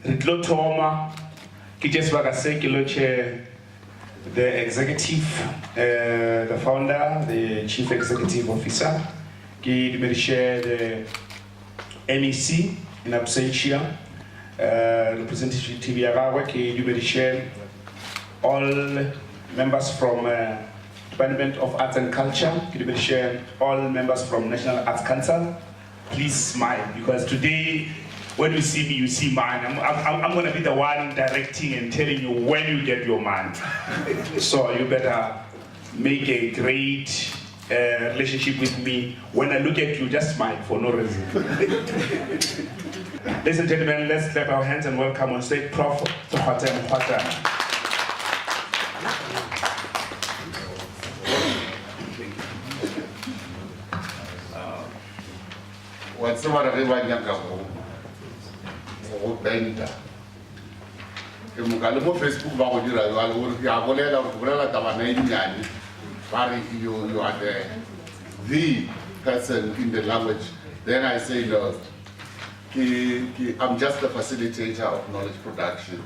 Ritlo Toma, Kijes Bagase, the executive, the founder, the chief executive officer, qui share the MEC in absentia, representative Yarawa, qui share all members from Department of Arts and Culture, qui share all members from National Arts Council. Please smile, because today, when you see me, you see mine. I'm going to be the one directing and telling you when you get your man. So you better make a great relationship with me. When I look at you, just smile for no reason. Ladies and gentlemen, let's clap our hands and welcome on stage Prof. Tsohata Mkhwata. What's the matter with Benda. If you go to Facebook, you are the person in the language. Then I say, no, I'm just the facilitator of knowledge production,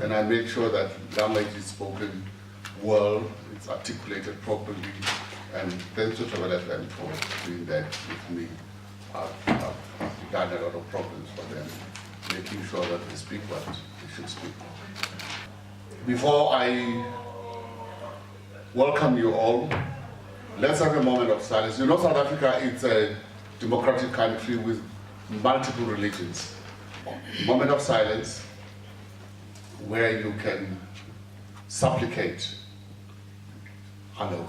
and I make sure that language is spoken well, it's articulated properly, and thanks to Travel FM for doing that with me. I've done a lot of problems for them, making sure that they speak what they should speak. Before I welcome you all, let's have a moment of silence. You know, South Africa is a democratic country with multiple religions. Moment of silence where you can supplicate. Hello.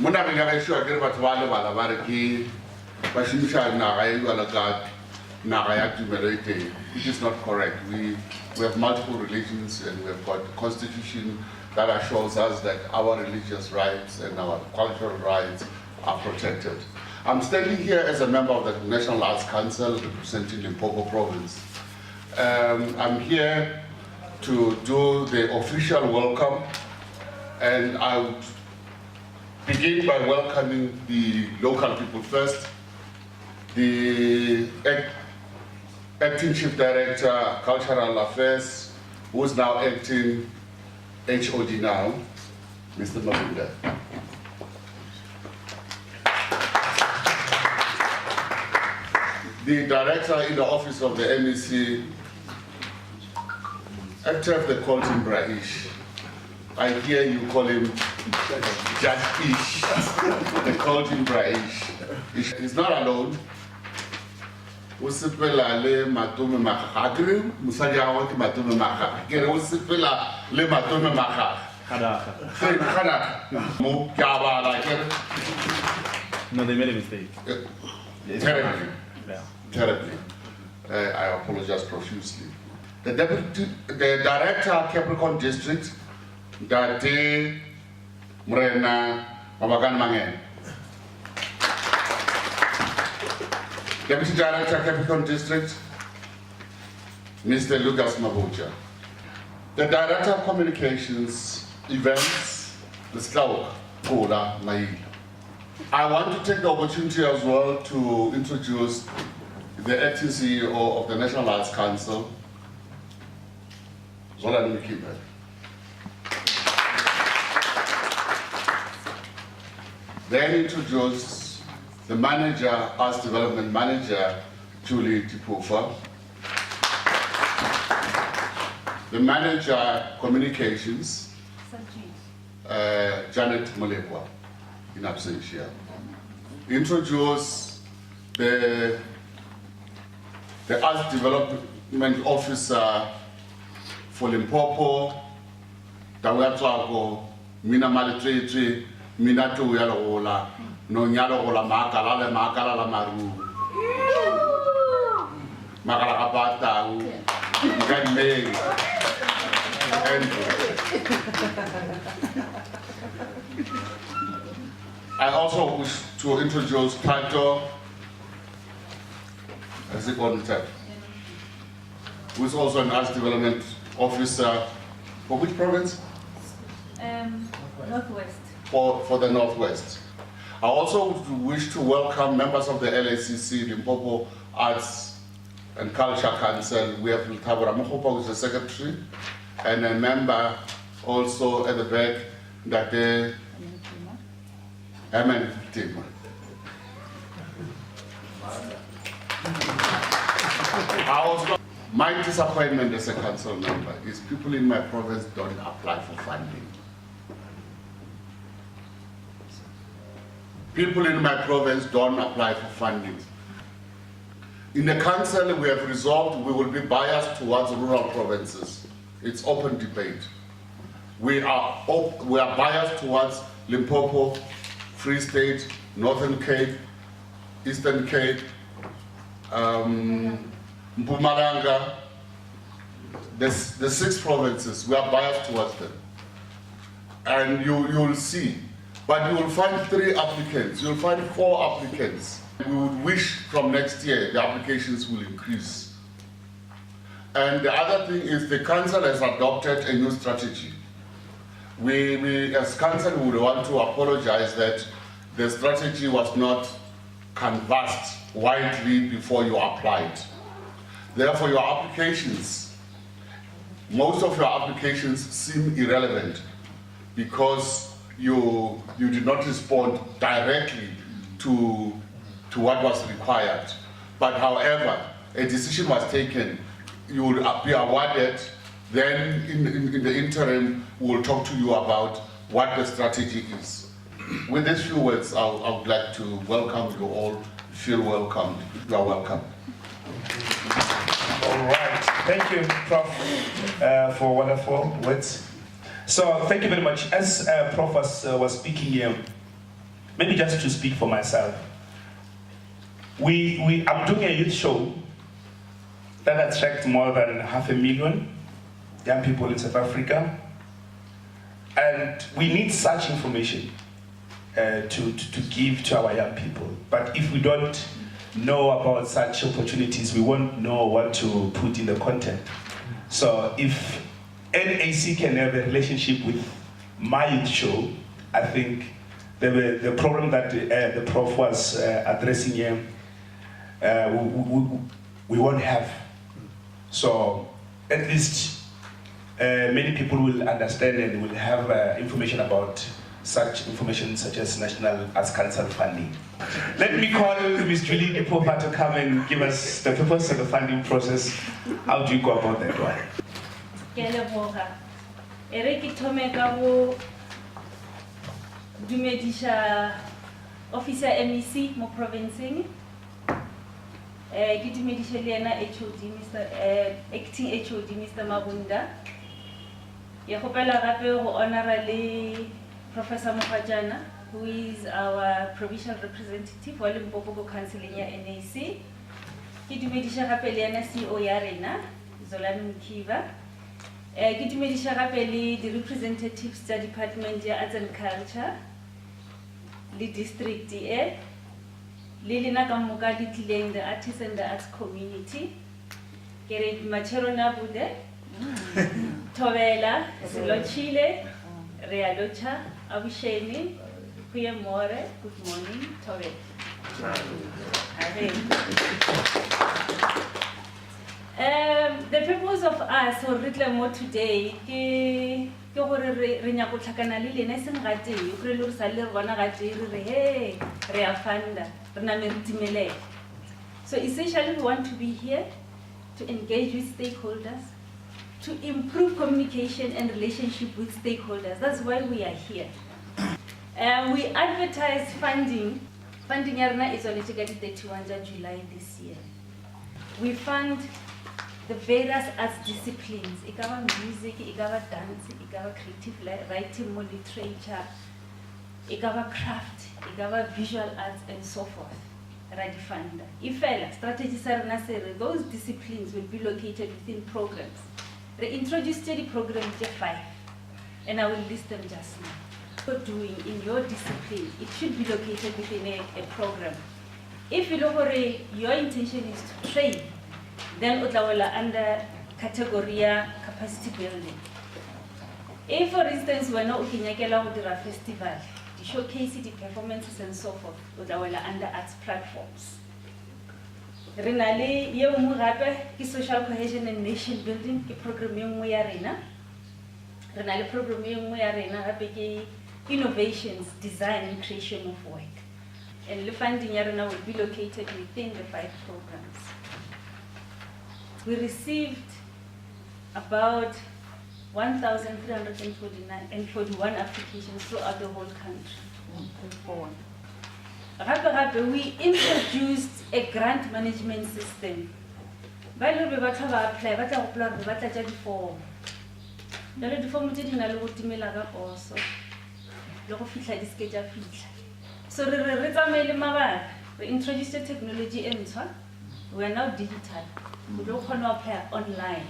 Muna binga sure ke batho ba le bala ba re ke ba shimisha naga e jwalo ka naga ya tumelo e teng, which is not correct. We have multiple religions, and we have got a constitution that assures us that our religious rights and our cultural rights are protected. I'm standing here as a member of the National Arts Council representing Limpopo Province. I'm here to do the official welcome, and I would begin by welcoming the local people first. The acting Chief Director, Cultural Affairs, who is now acting HOD now, Mr. Mabunda. The Director in the Office of the MEC, Actor, they called him Braish. I hear you call him Judge Ish. They called him Braish. He's not alone. Usipela le matume makagri, musanya wanti matume makagri. Kere usipela le matume makagri. Kada. Mu kaba la kere. No, they made a mistake. Terribly. Yeah. Terribly. I apologize profusely. The Director, Capricorn District, Date Mrena Mabagan Mangen. Deputy Director, Capricorn District, Mr. Lucas Mabucha. The Director of Communications, Events, Mr. Kola Mail. I want to take the opportunity as well to introduce the acting CEO of the National Arts Council, Zola Nkimbe. Then introduce the manager, Arts Development Manager, Julie Tipufa. The manager, Communications, Janet Molekwa, in absentia. Introduce the Arts Development Officer for Limpopo, Tawatlago, Mina Malitri, Mina tu Yalola, no Yalola Makala, Makala la Maru, Makalapata, Gan May, I also wish to introduce Tato, as it on the tap. who is also an arts development officer for which province? Northwest. For the Northwest. I also wish to welcome members of the LACC, Limpopo Arts and Culture Council. We have Tabora Mokopa, who is the secretary, and a member also at the back, Dr. Amen Tim. My disappointment as a council member is people in my province don't apply for funding. People in my province don't apply for funding. In the council, we have resolved we will be biased towards rural provinces. It's open debate. We are biased towards Limpopo, Free State, Northern Cape, Eastern Cape, Mpumalanga, the 6 provinces. We are biased towards them. And you'll see. But you will find 3 applicants, you'll find 4 applicants. We would wish from next year the applications will increase. And the other thing is the council has adopted a new strategy. We as council would want to apologize that the strategy was not canvassed widely before you applied. Therefore, your applications, most of your applications seem irrelevant because you did not respond directly to what was required. But however, a decision was taken, you will be awarded, then in the interim, we'll talk to you about what the strategy is. With these few words, I would like to welcome you all. Feel welcomed. You are welcome. All right. Thank you, Prof, for wonderful words. So thank you very much. As Prof was speaking here, maybe just to speak for myself, I'm doing a youth show that attracts more than 500,000 young people in South Africa, and we need such information to give to our young people. But if we don't know about such opportunities, we won't know what to put in the content. So if NAC can have a relationship with my youth show, I think the problem that the Prof was addressing here, we won't have. So at least many people will understand and will have information about such information such as National Arts Council funding. Let me call Ms. Julie Limpopo to come and give us the purpose of the funding process. How do you go about that one? Dumedisha officer MEC mo province ke dumedisha le ena HOD Mr acting HOD Mr Mabunda ye gopela gape go honora le Professor Mokajana, who is our provincial representative wa Limpopo Council ya NAC. Ke dumedisha gape le ena CEO ya rena Zolani Mkiva. Ke dumedisha gape le the representatives tsa department ya arts and culture le district e le lena ka moka le tlileng the artists and the arts community ke re machero na bude Tovela Silochile Realocha Abusheni Kuyamore. Good morning Tove. The purpose of us or Ritlamo today ke gore re nya go tlhakana le lena seng ga tee o re le sa le re bona ga tee re he re a funda re na meritimelele. So essentially we want to be here to engage with stakeholders, to improve communication and relationship with stakeholders. That's why we are here. We advertise funding. Funding is only to get 31 July this year. We fund the various arts disciplines, ikawa music, ikawa dance, ikawa creative writing, literature, ikawa craft, ikawa visual arts, and so forth. Radifanda. Ifela, strategies are necessary. Those disciplines will be located within programs. They introduced the program J5, and I will list them just now. What you're doing in your discipline, it should be located within a program. If you look at your intention is to train, then Utlawala under category ya capacity building. If, for instance, we're not looking at a festival, the showcase, the performances and so forth, under arts platforms. Renali, ye umugape, social cohesion and nation building, ki programming mo ya rena. Renali programming mo ya rena, ki innovations, design and creation of work. And the funding ya rena will be located within the 5 programs. We received about 1,341 applications throughout the whole country. We introduced a grant management system. By the way, we apply, we apply form. The form is not also. So we introduced the technology and we are now digital. We don't want to apply online.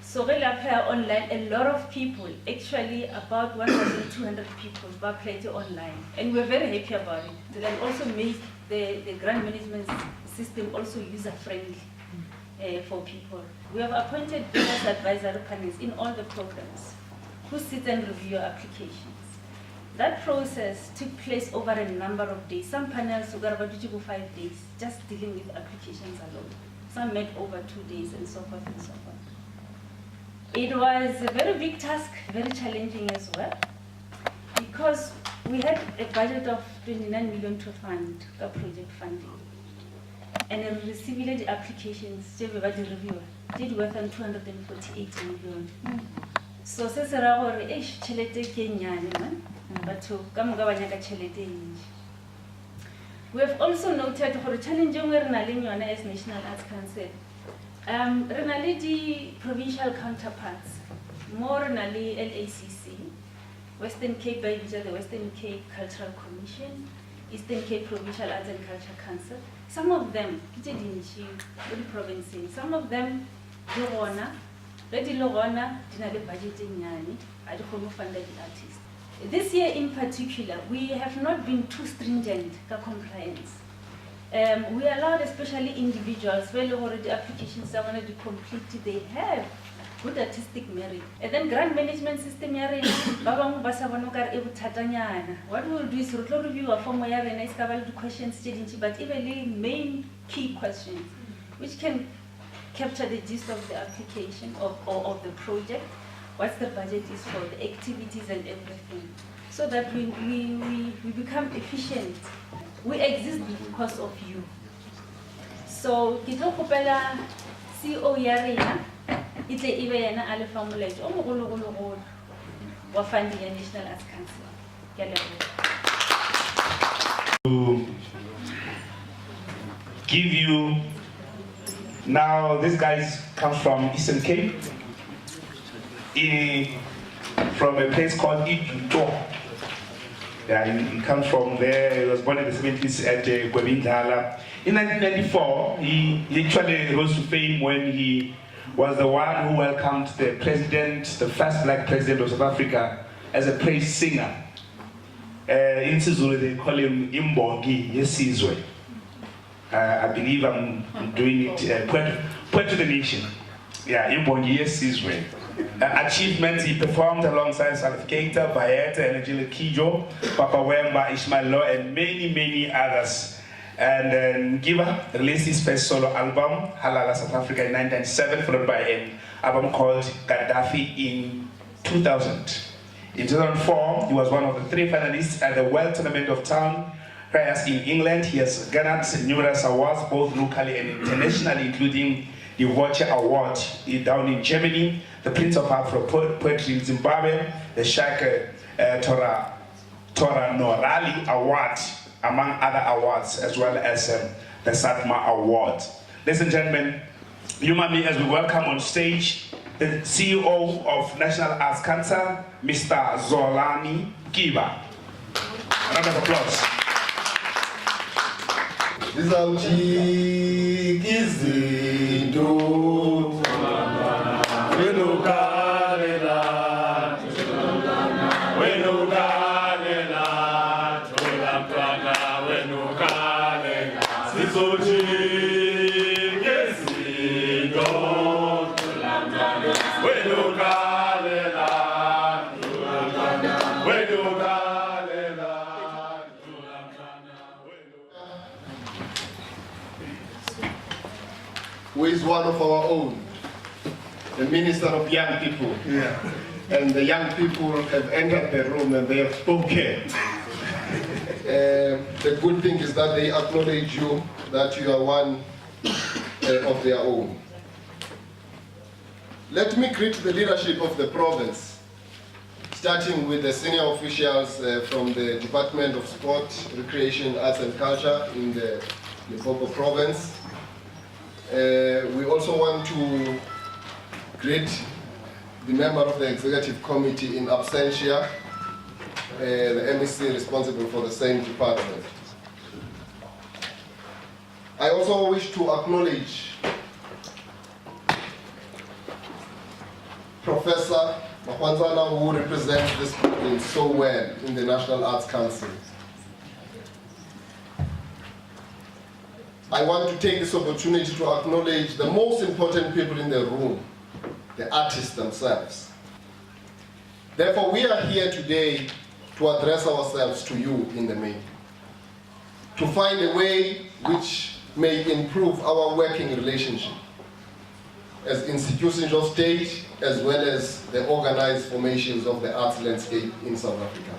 So we apply online. A lot of people, actually about 1,200 people, who applied online, and we're very happy about it. They also made the grant management system also user-friendly for people. We have appointed business advisory panels in all the programs who sit and review your applications. That process took place over a number of days. Some panels took about 2 to 5 days, just dealing with applications alone. Some met over 2 days, and so forth and so forth. It was a very big task, very challenging as well, because we had a budget of 29 million to fund the project funding. And we received the applications, everybody review, did worth on 248 million. So, we have also noted for challenging as National Arts Council. The provincial counterparts, more LACC, Western Cape by the Western Cape Cultural Commission, Eastern Cape Provincial Arts and Culture Council. Some of them, the provinces, some of them, Lorona, Dinale budgeting I don't know fund the artists. This year in particular, we have not been too stringent for compliance. We allowed especially individuals, well already applications are going to complete, they have good artistic merit. And then grant management system, what we will do is review a form where the questions, but even the main key questions, which can capture the gist of the application or of the project, what the budget is for, the activities and everything, so that we become efficient. We exist because of you. So, Kitokopela CEO Yarina, it's a Ivana Ale formulate, or funding a National Arts Council. To give you, now this guy comes from Eastern Cape, from a place called Ijuto. Yeah, he comes from there. He was born in the 70s at Gwebindala. In 1994, he actually rose to fame when he was the one who welcomed the president, the first black president of South Africa, as a praise singer. In Sizulu, they call him Imbongi Yesizwe. I believe I'm doing it, Puerto the Nation. Yeah, Imbongi Yesizwe. Achievements, he performed alongside Salif Keita, Bayeta, Energy Kijo, Papa Wemba, Ishmael Law, and many others. And then Giva released his first solo album, Halala South Africa, in 1997, followed by an album called Gaddafi in 2000. In 2004, he was one of the 3 finalists at the World Tournament of Town Fairs in England. He has garnered numerous awards, both locally and internationally, including the Watcher Award down in Germany, the Prince of Afro Poetry in Zimbabwe, the Shaka Tora Norali Award, among other awards, as well as the Satma Award. Ladies and gentlemen, Yumami, as we welcome on stage the CEO of National Arts Council, Mr. Zolani Kiba. A round of applause. is one of our own, the Minister of Young People. Yeah. And the young people have entered the room and they have spoken. The good thing is that they acknowledge you, that you are one of their own. Let me greet the leadership of the province, starting with the senior officials from the Department of Sport, Recreation, Arts and Culture in the Limpopo Province. We also want to greet the member of the Executive Committee in absentia, the MEC responsible for the same department. I also wish to acknowledge Professor Mahwanzana, who represents this province so well in the National Arts Council. I want to take this opportunity to acknowledge the most important people in the room, the artists themselves. Therefore, we are here today to address ourselves to you in the main, to find a way which may improve our working relationship as institutions of state, as well as the organized formations of the arts landscape in South Africa.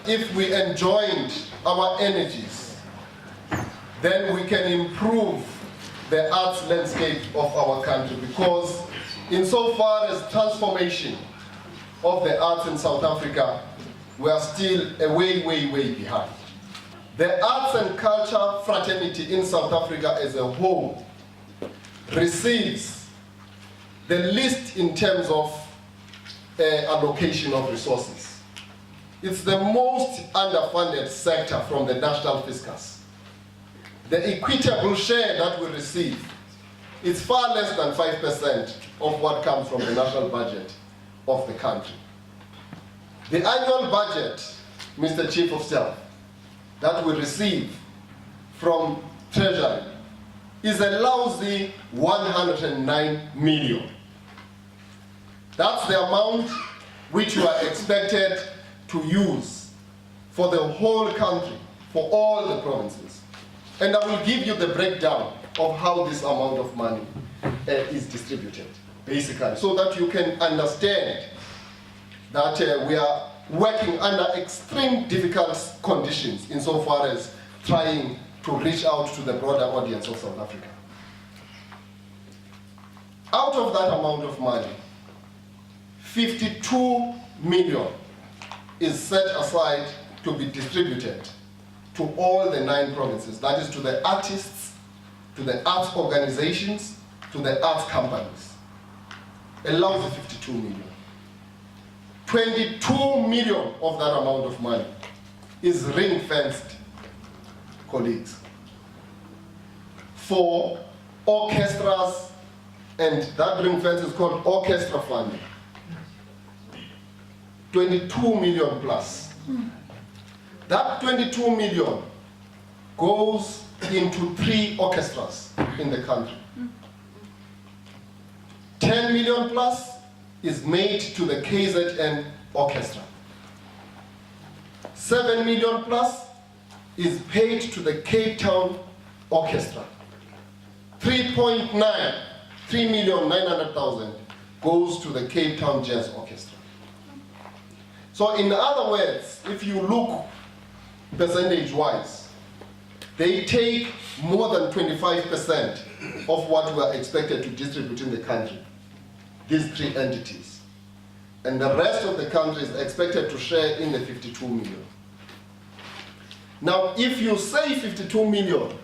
If we enjoined our energies, then we can improve the arts landscape of our country, because insofar as transformation of the arts in South Africa, we are still a way behind. The arts and culture fraternity in South Africa as a whole receives the least in terms of allocation of resources. It's the most underfunded sector from the national fiscus. The equitable share that we receive is far less than 5% of what comes from the national budget of the country. The annual budget, Mr. Chief of Staff, that we receive from Treasury is a lousy 109 million. That's the amount which you are expected to use for the whole country, for all the provinces. And I will give you the breakdown of how this amount of money is distributed, basically, so that you can understand that we are working under extreme difficult conditions insofar as trying to reach out to the broader audience of South Africa. Out of that amount of money, 52 million is set aside to be distributed to all the 9 provinces. That is to the artists, to the arts organizations, to the arts companies. Allows the 52 million. 22 million of that amount of money is ring-fenced, colleagues, for orchestras, and that ring-fence is called orchestra funding. 22 million plus. That 22 million goes into 3 orchestras in the country. 10 million plus is made to the KZN orchestra. 7 million plus is paid to the Cape Town orchestra. 3,900,000 goes to the Cape Town Jazz Orchestra. So in other words, if you look percentage-wise, they take more than 25% of what we are expected to distribute in the country, these 3 entities. And the rest of the country is expected to share in the 52 million. Now, if you say 52 million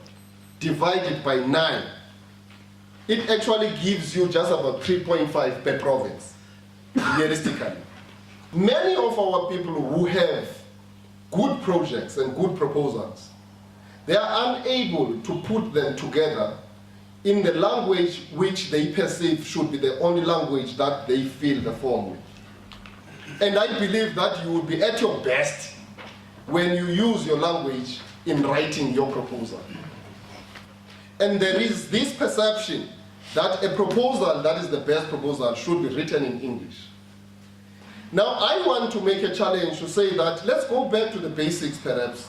divided by 9, it actually gives you just about 3.5 per province, realistically. Many of our people who have good projects and good proposals, they are unable to put them together in the language which they perceive should be the only language that they fill the form with. And I believe that you will be at your best when you use your language in writing your proposal. And there is this perception that a proposal that is the best proposal should be written in English. Now, I want to make a challenge to say that let's go back to the basics perhaps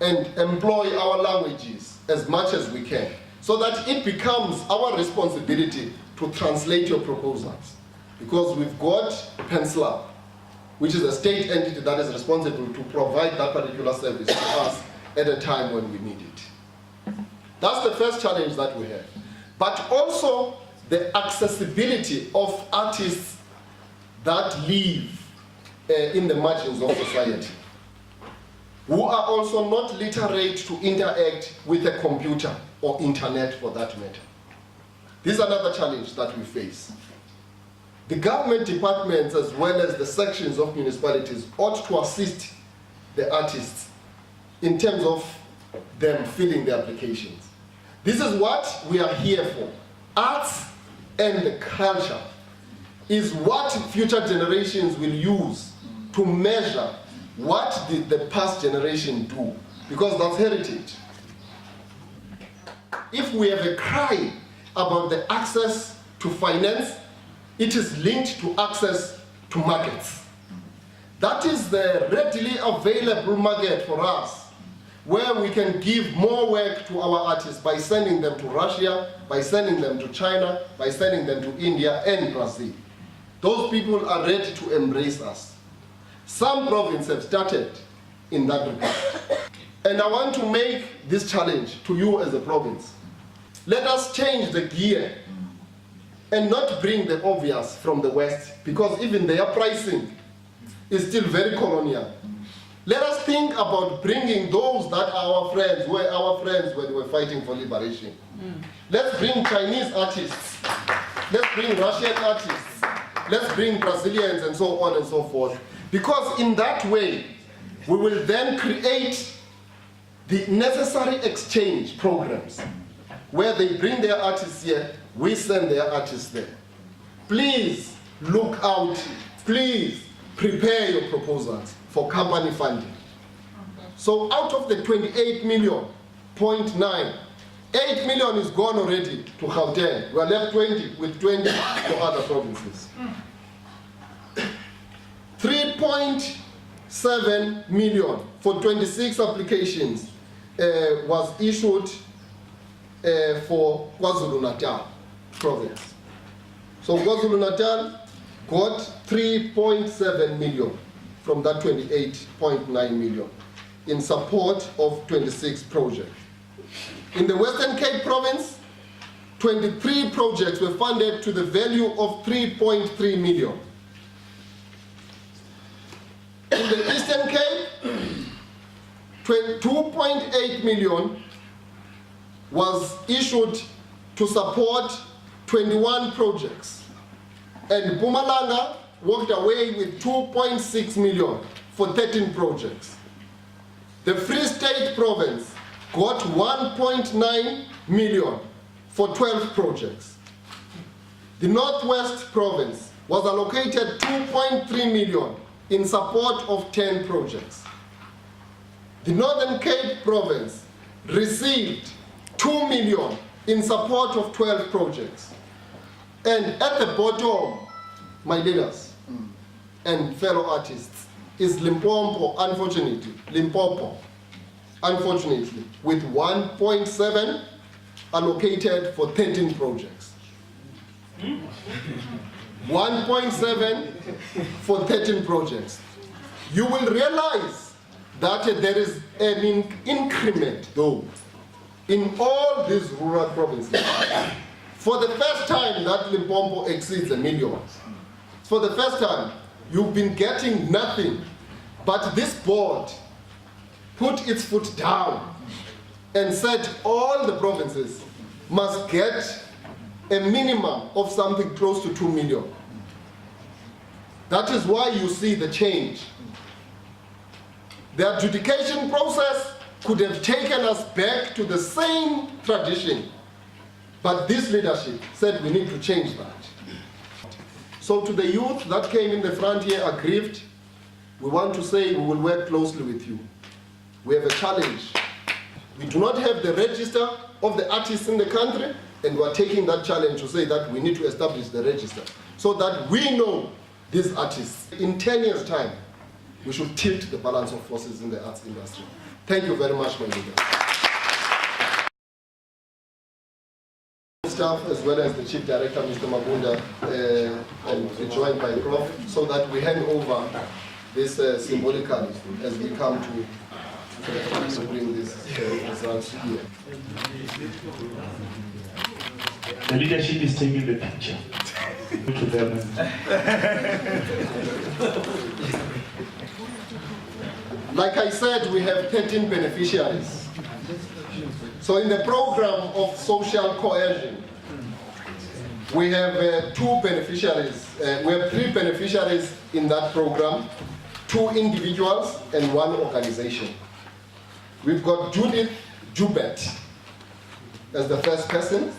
and employ our languages as much as we can so that it becomes our responsibility to translate your proposals. Because we've got Penslar, which is a state entity that is responsible to provide that particular service to us at a time when we need it. That's the first challenge that we have. But also the accessibility of artists that live in the margins of society, who are also not literate to interact with a computer or internet for that matter. This is another challenge that we face. The government departments as well as the sections of municipalities ought to assist the artists in terms of them filling the applications. This is what we are here for. Arts and the culture is what future generations will use to measure what did the past generation do, because that's heritage. If we have a cry about the access to finance, it is linked to access to markets. That is the readily available market for us, where we can give more work to our artists by sending them to Russia, by sending them to China, by sending them to India and Brazil. Those people are ready to embrace us. Some provinces have started in that regard. And I want to make this challenge to you as a province. Let us change the gear and not bring the obvious from the West, because even their pricing is still very colonial. Let us think about bringing those that are our friends, were our friends when they were fighting for liberation. Let's bring Chinese artists. Let's bring Russian artists. Let's bring Brazilians and so on and so forth. Because in that way, we will then create the necessary exchange programs where they bring their artists here, we send their artists there. Please look out, please prepare your proposals for company funding. So out of the 28 million, 0.9, 8 million is gone already to Gauteng. We are left 20 with 20 for other provinces. 3.7 million for 26 applications was issued for KwaZulu-Natal province. So KwaZulu-Natal got 3.7 million from that 28.9 million in support of 26 projects. In the Western Cape province, 23 projects were funded to the value of 3.3 million. In the Eastern Cape, 2.8 million was issued to support 21 projects. And Mpumalanga walked away with 2.6 million for 13 projects. The Free State province got 1.9 million for 12 projects. The Northwest province was allocated 2.3 million in support of 10 projects. The Northern Cape province received 2 million in support of 12 projects. And at the bottom, my leaders and fellow artists, is Limpopo, unfortunately, with 1.7 allocated for 13 projects. 1.7 for 13 projects. You will realize that there is an increment, though, in all these rural provinces. For the first time that Limpopo exceeds 1 million. For the first time, you've been getting nothing, but this board put its foot down and said all the provinces must get a minimum of something close to 2 million. That is why you see the change. The adjudication process could have taken us back to the same tradition, but this leadership said we need to change that. So to the youth that came in the front here aggrieved, we want to say we will work closely with you. We have a challenge. We do not have the register of the artists in the country, and we are taking that challenge to say that we need to establish the register so that we know these artists. In 10 years' time, we should tilt the balance of forces in the arts industry. Thank you very much, my leader. staff, as well as the Chief Director, Mr. Mabunda, and be joined by Prof, so that we hand over this symbolically as we come to bring this results here. The leadership is taking the picture. To them. Like I said, we have 13 beneficiaries. So in the program of social cohesion, we have 2 beneficiaries. We have 3 beneficiaries in that program, 2 individuals and 1 organization. We've got Judith Jubet as the first person.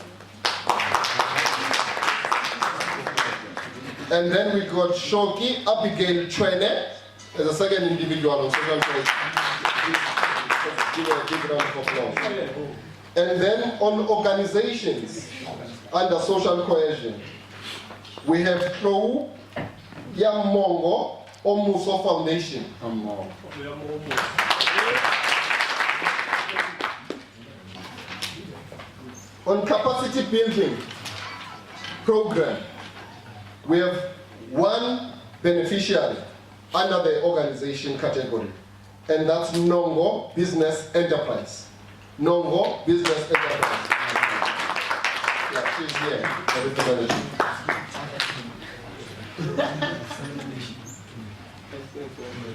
And then we got Shoki Abigail Chwene as a second individual on social cohesion. Give a big round of applause. And then on organizations under social cohesion, we have Pro Yamongo Omuso Foundation. On capacity building program, we have 1 beneficiary under the organization category, and that's Nongo Business Enterprise. Nongo Business Enterprise. Yeah, she's here.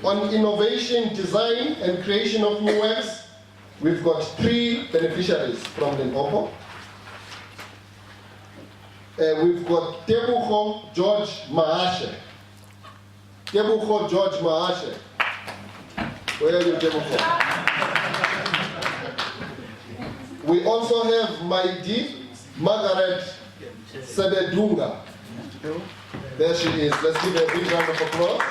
On innovation, design, and creation of new works, we've got 3 beneficiaries from Limpopo. We've got Tebucho George Mahashe. Tebucho George Mahashe. Where are you, Tebucho? We also have Maidi Margaret Sebedunga. There she is. Let's give her a big round of applause.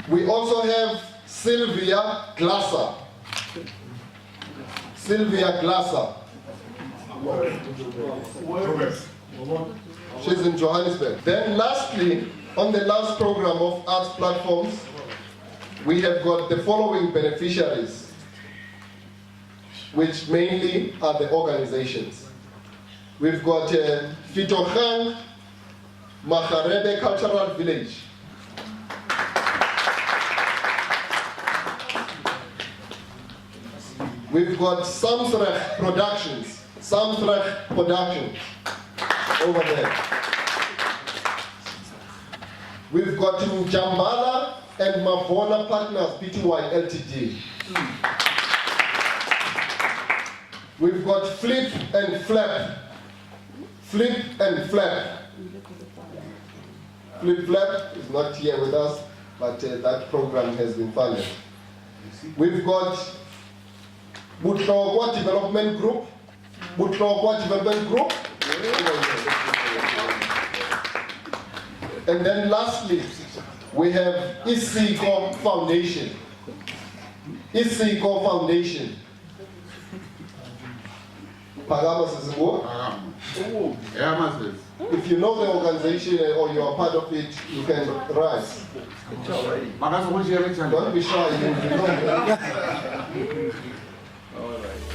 We also have Sylvia Glasser. Sylvia Glasser. She's in Johannesburg. Then lastly, on the last program of arts platforms, we have got the following beneficiaries, which mainly are the organizations. We've got Fitohang Maharebe Cultural Village. We've got Samsrech Productions. Samsrech Productions over there. We've got Jambala and Mavona Partners Pty Ltd. We've got Flip and Flap. Flip and Flap. Flip Flap is not here with us, but that program has been funded. We've got Butlogwa Development Group. Butlogwa Development Group. And then lastly, we have Isiko Foundation. Isiko Foundation. If you know the organization or you are part of it, you can rise. Don't be shy, you know.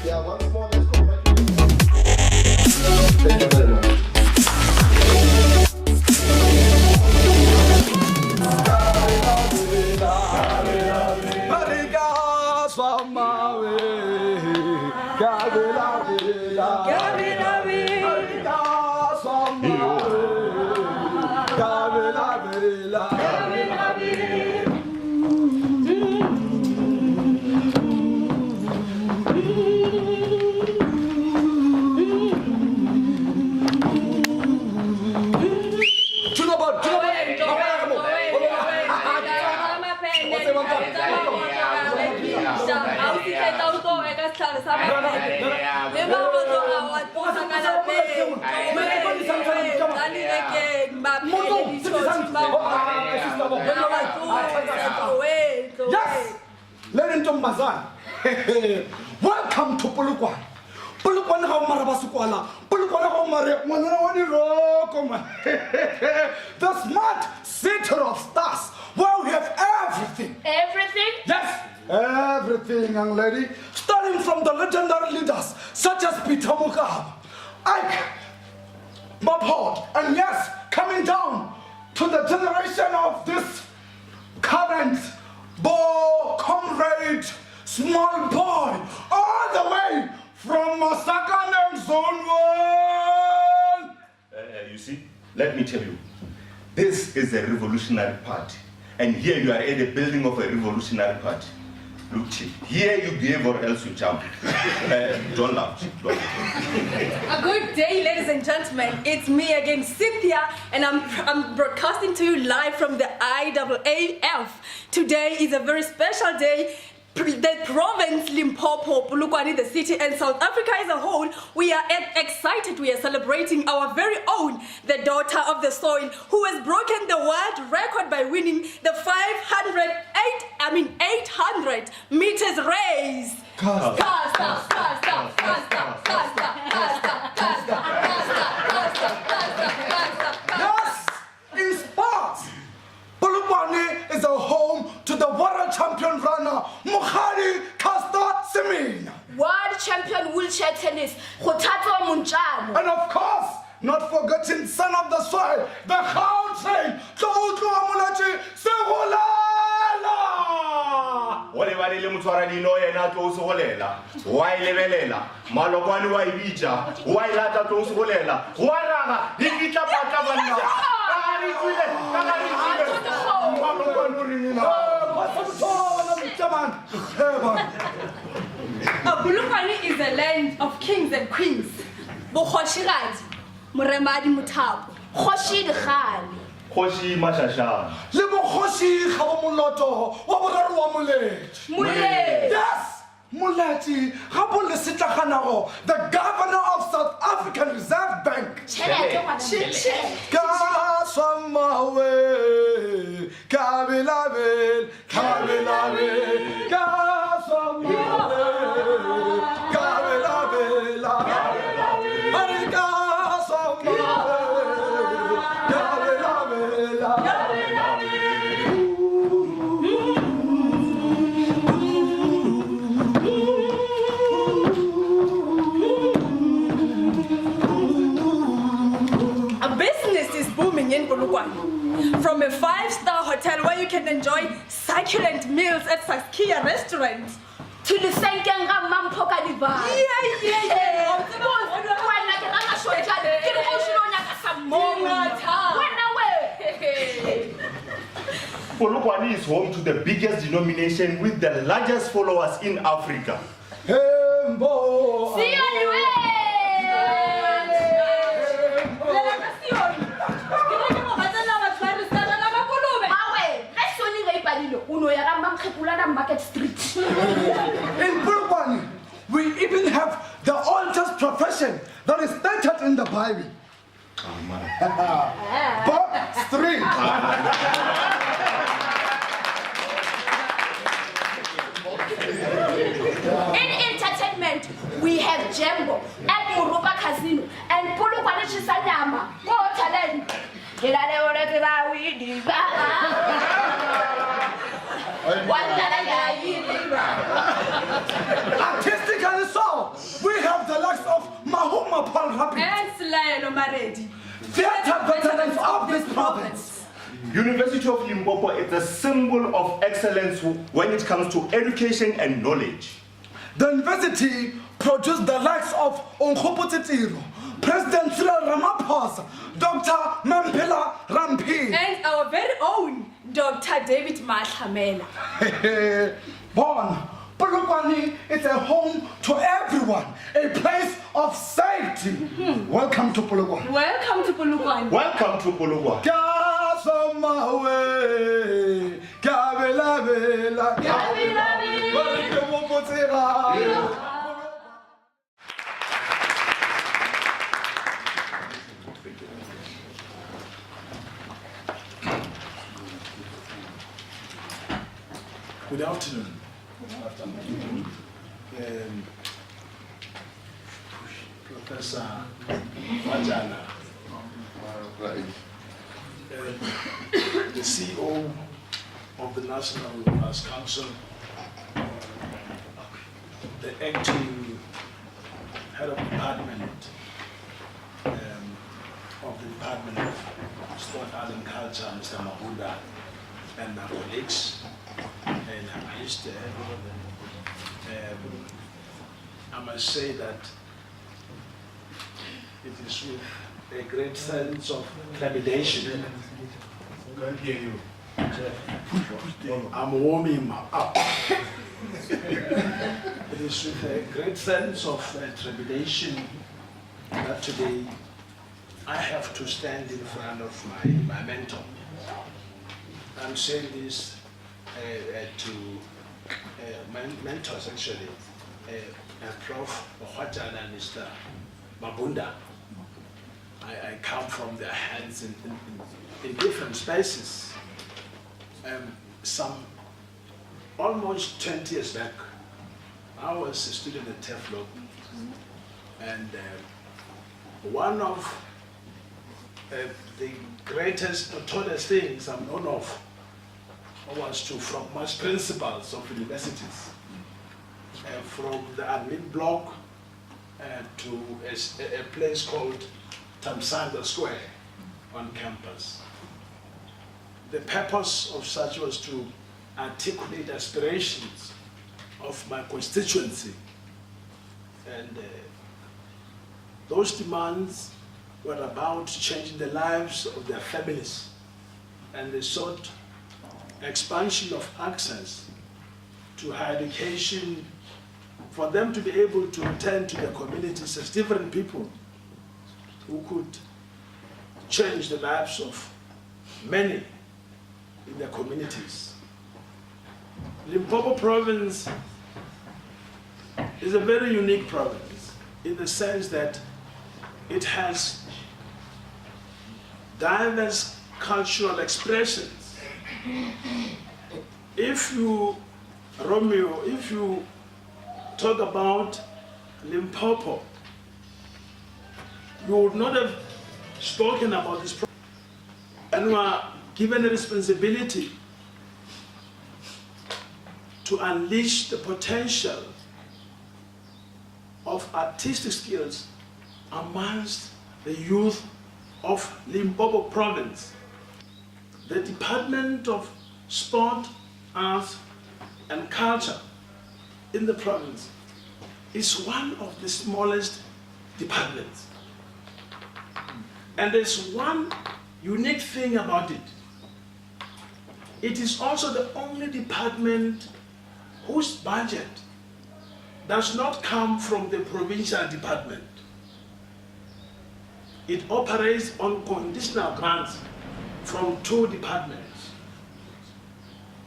Yeah, once more, let's go back. Thank you very much. Yes, ladies and welcome to Polokwane. Polokwane ha marabasukwala. Polokwane ha mare mwana wani roko man. The smart city of stars, where we have everything. Everything? Yes, everything, young lady. Starting from the legendary leaders such as Peter Mokaba, Ike, Mopod, and yes, coming down to the generation of this current boy, comrade, small boy, all the way from Masaka and Zone 1. You see, let me tell you, this is a revolutionary party. And here you are at the building of a revolutionary party. Look, Chief, here you behave or else you jump. Don't laugh, Chief, don't laugh. A good day, ladies and gentlemen. It's me again, Cynthia, and I'm broadcasting to you live from the IAAF. Today is a very special day. The province, Limpopo, Polokwane, the city, and South Africa as a whole, we are excited. We are celebrating our very own, the daughter of the soil, who has broken the world record by winning the 800 meters race. Yes, in sports, Polokwane is a home to the world champion runner, Mukhari Kasta Semenya. World champion wheelchair tennis, Kgothatso Montjano. And of course, not forgetting son of the soil, the Gautrain, Tlotlo Amolachi Segolala. Whatever the Limutwara Dino and Atos Holela, why Levelela, Malokani Waibija, why Lata Tos Holela, Waraga, Hikita Patavana. Polokwane is a land of kings and queens. Bokgoshiradi, Moremadi Muthapo, Kgoshi Dikgane. Khoshi Mashasha. Le Bokgoshi Khabomoloto, Wabogaru wa Molechi. Molechi. Yes, Molechi, Gabole Sitlaganago, the governor of South African Reserve Bank. Kasamawe, Kabilabel, Kabilabel, Kasamawe, Kabilabel, in Polokwane. From a 5-star hotel where you can enjoy succulent meals at Saskia restaurant to the Senkenga Mampoka Diva. Polokwane is home to the biggest denomination with the largest followers in Africa. See you anyway! Market Street. In Polokwane, we even have the oldest profession that is stated in the Bible. Box 3. In entertainment, we have Jambo at Muruba Casino and Polokwane Chisanyama. Go talent. Artistically so, we have the likes of Mahuma Palrapi and Slaylo Maredi, theater veterans of this province. University of Limpopo is a symbol of excellence when it comes to education and knowledge. The university produced the likes of Onkgopotsetiro, President Cyril Ramaphosa, Dr. Mampela Rampi, and our very own Dr. David Mahlamela. Born, Polokwane is a home to everyone, a place of safety. Welcome to Polokwane. Welcome to Polokwane. Welcome to Polokwane. Kasamawe, Kabelabela, Kabelabela. Good afternoon. Professor Majana, the CEO of the National Arts Council, the acting head of department, the Department of Sport, Art and Culture, Mr. Mabunda, and my colleagues, and I missed I must say that it is with a great sense of trepidation. Can't hear you. I'm warming up. It is with a great sense of trepidation that today I have to stand in front of my mentor. I'm saying this to my mentors actually, Prof. Ohwatan and Mr. Mabunda. I come from their hands in different spaces. Some almost 20 years back, I was a student at TEFLO, and one of the greatest, notorious things I'm known of was to from most principals of universities, from the admin block to a place called Tamsanda Square on campus. The purpose of such was to articulate aspirations of my constituency, and those demands were about changing the lives of their families, and they sought expansion of access to higher education for them to be able to return to their communities as different people who could change the lives of many in their communities. Limpopo Province is a very unique province in the sense that it has diverse cultural expressions. If you, Romeo, if you talk about Limpopo, you would not have spoken about this province, and we are given a responsibility to unleash the potential of artistic skills amongst the youth of Limpopo Province. The Department of Sport, Arts and Culture in the province is one of the smallest departments. And there's one unique thing about it. It is also the only department whose budget does not come from the provincial department. It operates on conditional grants from two departments.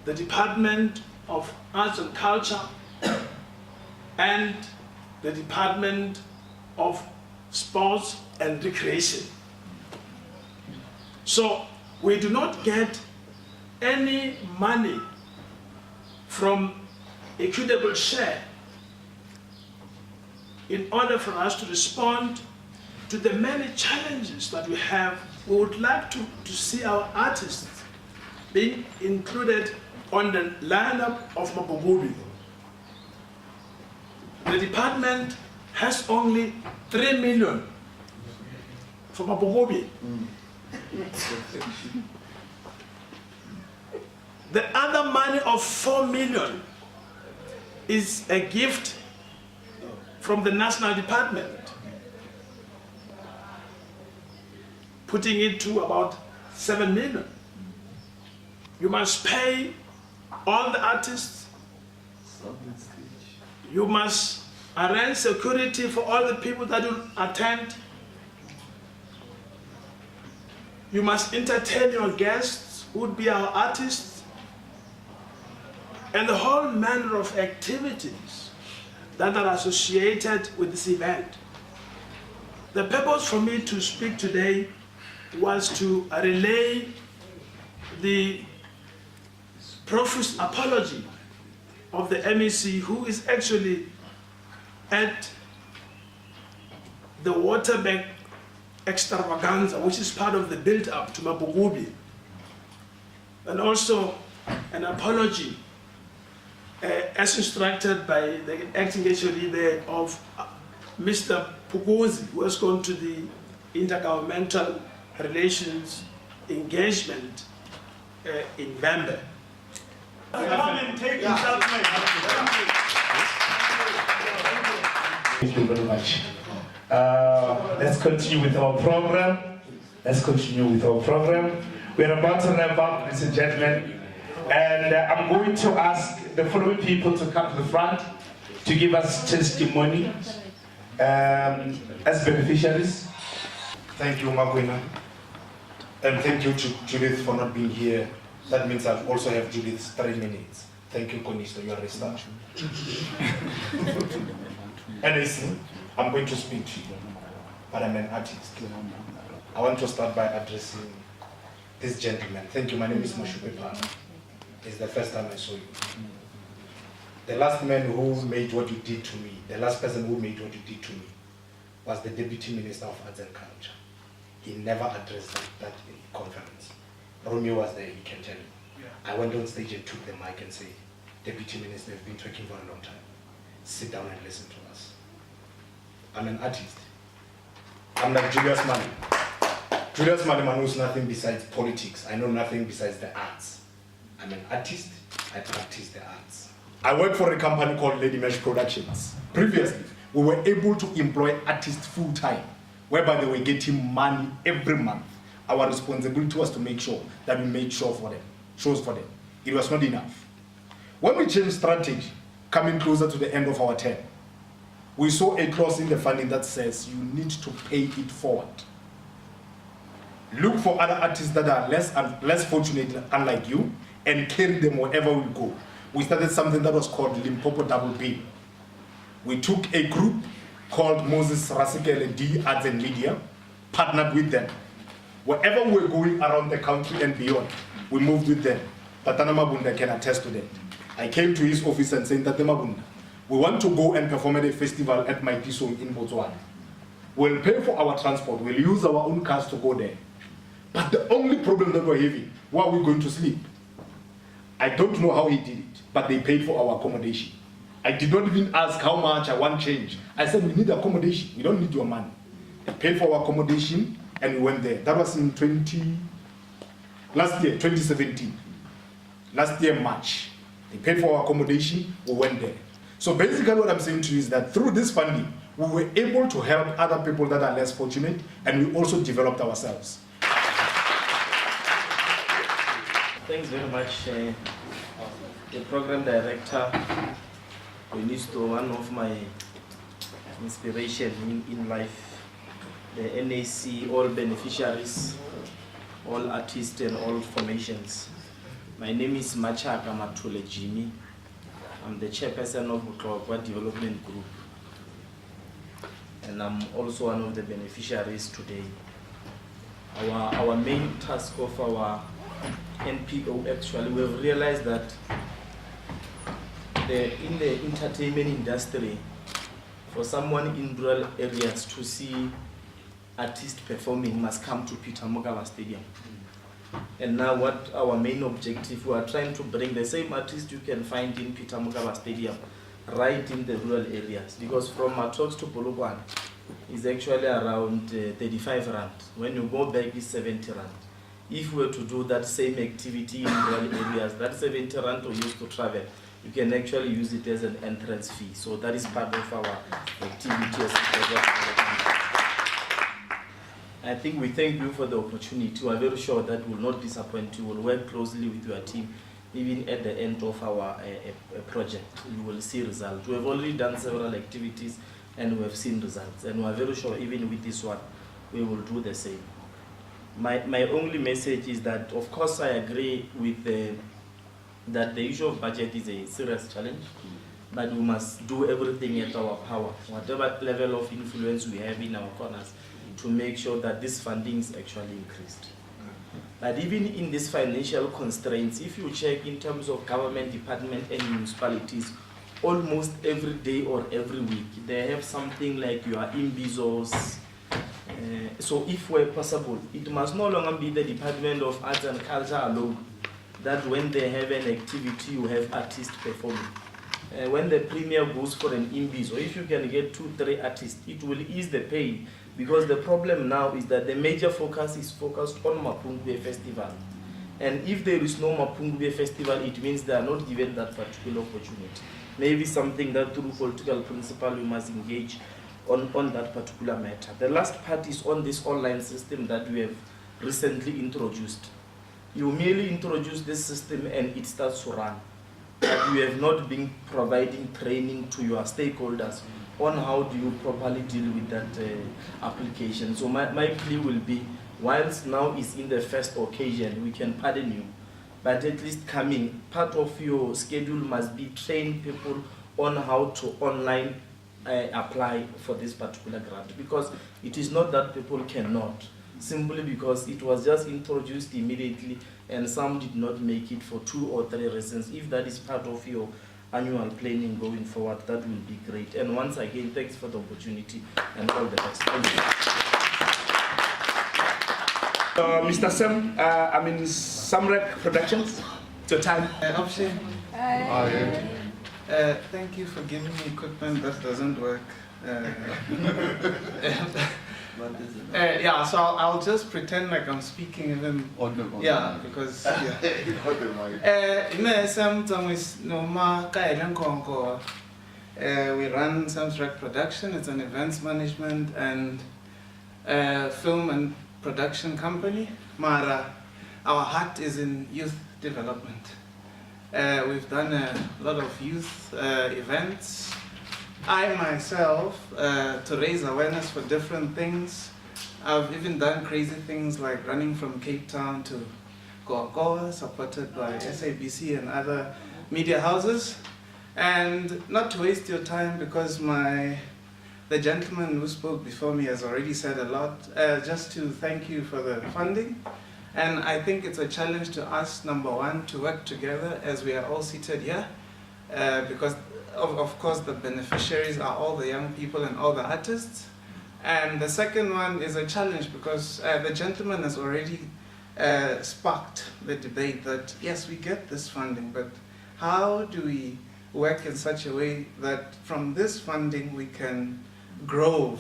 The Department of Arts and Culture and the Department of Sports and Recreation. So we do not get any money from equitable share in order for us to respond to the many challenges that we have. We would like to see our artists being included on the lineup of Mabububi. The department has only 3 million for Mabububi. The other money of 4 million is a gift from the national department, putting it to about 7 million. You must pay all the artists. You must arrange security for all the people that will attend. You must entertain your guests, who would be our artists, and the whole manner of activities that are associated with this event. The purpose for me to speak today was to relay the profuse apology of the MEC, who is actually at the Waterbank extravaganza, which is part of the build-up to Mabububi, and also an apology as instructed by the acting HOD of Mr. Pugozi, who has gone to the Intergovernmental relations engagement in Bambe. Come and take yourself, Thank you very much. Let's continue with our program. We're about to wrap up, ladies and gentlemen. And I'm going to ask the following people to come to the front to give us testimony as beneficiaries. Thank you, Magwina. And thank you to Judith for not being here. That means I also have Judith's 3 minutes. Thank you, Konisto, you are a star. And listen, I'm going to speak to you, but I'm an artist. I want to start by addressing this gentleman. Thank you, my name is Moshupepa. It's the first time I saw you. The last man who made what you did to me, the last person who made what you did to me, was the Deputy Minister of Arts and Culture. He never addressed that conference. Romeo was there, he can tell you. Yeah. I went on stage and took the mic and said, Deputy Minister, you've been talking for a long time. Sit down and listen to us. I'm an artist. I'm like Julius Malema. Julius Malema knows nothing besides politics. I know nothing besides the arts. I'm an artist, I practice the arts. I work for a company called Lady Mesh Productions. Previously, we were able to employ artists full-time, whereby they were getting money every month. Our responsibility was to make sure that we made shows for them. It was not enough. When we changed strategy, coming closer to the end of our term, we saw a clause in the funding that says you need to pay it forward. Look for other artists that are less fortunate, unlike you, and carry them wherever we go. We started something that was called Limpopo Double B. We took a group called Moses Rasikele D Arts and Media, partnered with them. Wherever we're going around the country and beyond, we moved with them. Tatana Mabunda can attest to that. I came to his office and said, Tatana Mabunda, we want to go and perform at a festival at Maitisong in Botswana. We'll pay for our transport, we'll use our own cars to go there. But the only problem that we're having, where are we going to sleep? I don't know how he did it, but they paid for our accommodation. I did not even ask how much I want change. I said, we need accommodation, we don't need your money. They paid for our accommodation and we went there. That was in 2017. Last year, March. They paid for our accommodation, we went there. So basically what I'm saying to you is that through this funding, we were able to help other people that are less fortunate, and we also developed ourselves. Thanks very much, the program director. One of my inspiration in life, the NAC, all beneficiaries, all artists and all formations. My name is Machaka Matule Jimmy. I'm the chairperson of Buklokwa Development Group. And I'm also one of the beneficiaries today. Our main task of our NPO, actually, we've realized that in the entertainment industry, for someone in rural areas to see artists performing must come to Peter Mokaba Stadium. And now what our main objective, we are trying to bring the same artists you can find in Peter Mokaba Stadium right in the rural areas, because from Matrox to Polokwane is actually around 35 rand. When you go back, it's 70 rand. If we were to do that same activity in rural areas, that 70 rand we used to travel, you can actually use it as an entrance fee. So that is part of our activity as a program. I think we thank you for the opportunity. We are very sure that we will not disappoint you. We will work closely with your team. Even at the end of our project, you will see results. We have already done several activities and we have seen results. And we are very sure even with this one, we will do the same. My only message is that, of course, I agree with that the issue of budget is a serious challenge, but we must do everything at our power, whatever level of influence we have in our corners, to make sure that this funding is actually increased. But even in these financial constraints, if you check in terms of government department and municipalities, almost every day or every week, they have something like your imbizos. So if we're possible, it must no longer be the Department of Arts and Culture alone, that when they have an activity, you have artists performing. When the premier goes for an imbizo, if you can get 2-3 artists, it will ease the pain Because the problem now is that the major focus is focused on Mapungwe Festival. And if there is no Mapungwe Festival, it means they are not given that particular opportunity. Maybe something that through political principle we must engage on that particular matter. The last part is on this online system that we have recently introduced. You merely introduce this system and it starts to run. But you have not been providing training to your stakeholders on how do you properly deal with that application. So my plea will be, whilst now is in the first occasion, we can pardon you, but at least coming, part of your schedule must be train people on how to online apply for this particular grant, because it is not that people cannot, simply because it was just introduced immediately and some did not make it for 2 or 3 reasons. If that is part of your annual planning going forward, that will be great. And once again, thanks for the opportunity and all the best. Thank you. Mr. Sam, Samrek Productions, it's your time. Option. Thank you for giving me equipment that doesn't work. Yeah, so I'll just pretend like I'm speaking even. Yeah, because we run Samsrek Production. It's an events management and film and production company. Mara, our heart is in youth development. We've done a lot of youth events. I myself, to raise awareness for different things, I've even done crazy things like running from Cape Town to Goa, supported by SABC and other media houses. And not to waste your time, because the gentleman who spoke before me has already said a lot, just to thank you for the funding. And I think it's a challenge to us, number one, to work together as we are all seated here, because of course the beneficiaries are all the young people and all the artists. And the second one is a challenge because the gentleman has already sparked the debate that yes, we get this funding, but how do we work in such a way that from this funding we can grow,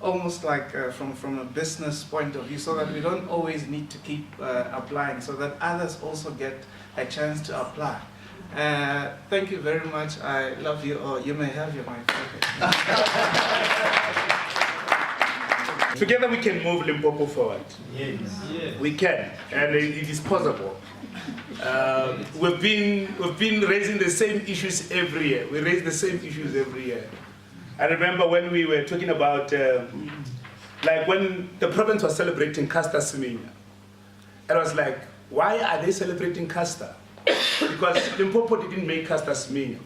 almost like from a business point of view, so that we don't always need to keep applying, so that others also get a chance to apply. Thank you very much. I love you all. You may have your mic. Together we can move Limpopo forward. Yes. We can, and it is possible. We've been raising the same issues every year. We raise the same issues every year. I remember when we were talking about, like when the province was celebrating Casta Semenya. It was like, why are they celebrating Casta? Because Limpopo didn't make Casta Semenya.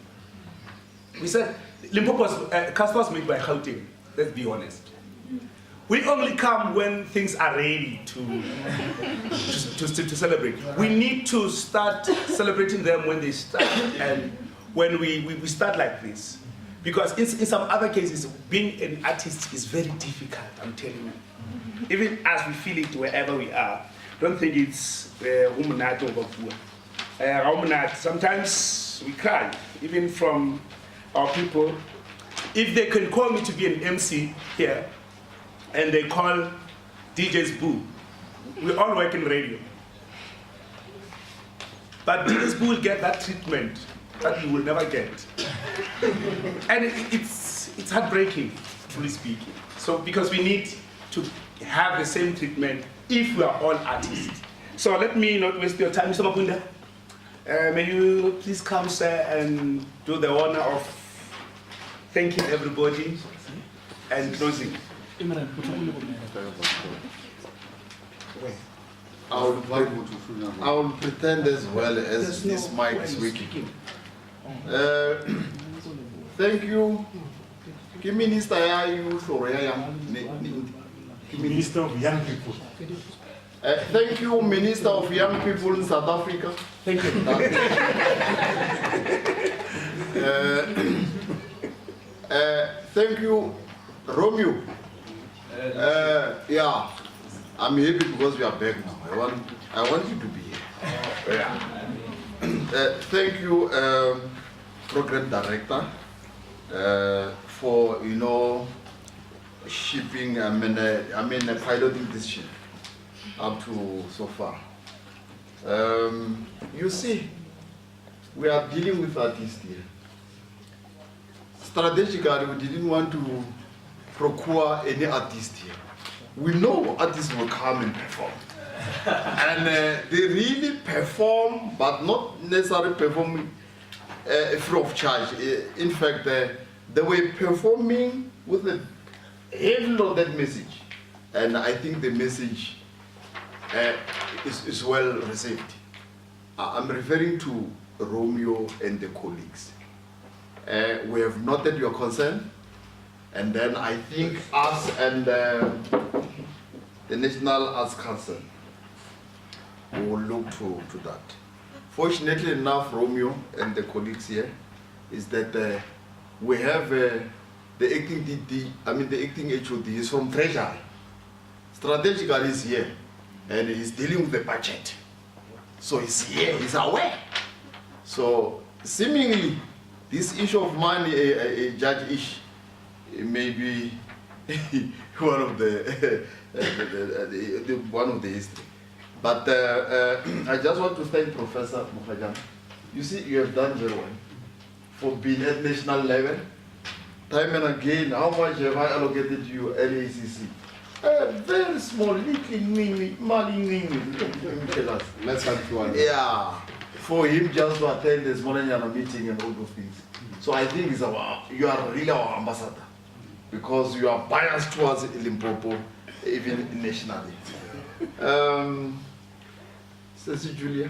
We said, Casta was made by Gauteng, let's be honest. We only come when things are ready to celebrate. We need to start celebrating them when they start, and when we start like this. Because in some other cases, being an artist is very difficult, I'm telling you. Even as we feel it wherever we are, don't think it's sometimes we cry, even from our people. If they can call me to be an MC here, and they call DJ's Boo, we all work in radio. But DJ's Boo will get that treatment that you will never get. And it's heartbreaking, truly speaking. So because we need to have the same treatment if we are all artists. So let me not waste your time, Mr. Mapunda. May you please come, sir, and do the honor of thanking everybody and closing. I will pretend as well as this mic is working. Thank you. Minister Minister of Young People. Thank you, Minister of Young People in South Africa. Thank you. Thank you, Romeo. Yeah, I'm happy because we are back now. I want you to be here. Yeah. Thank you, Program Director, for shipping, piloting this ship up to so far. You see, we are dealing with artists here. Strategically, we didn't want to procure any artist here. We know artists will come and perform. And they really perform, but not necessarily performing free of charge. In fact, they were performing with a heavy loaded message. And I think the message is well received. I'm referring to Romeo and the colleagues. We have noted your concern, and then I think us and the National Arts Council will look to that. Fortunately enough, Romeo and the colleagues here, is that we have the acting DD, the acting HOD is from Treasury. Strategically he's here, and he's dealing with the budget. So he's here, he's aware. So seemingly, this issue of money, Judge Ish, may be one of the history. But I just want to thank Professor Mukhajam. You see, you have done very well for being at national level. Time and again, how much have I allocated to you, LACC? A very small, little money. Let's have one. Yeah, for him just to attend the Smolanyana meeting and all those things. So I think you are really our ambassador, because you are biased towards Limpopo, even nationally. Sister Julia,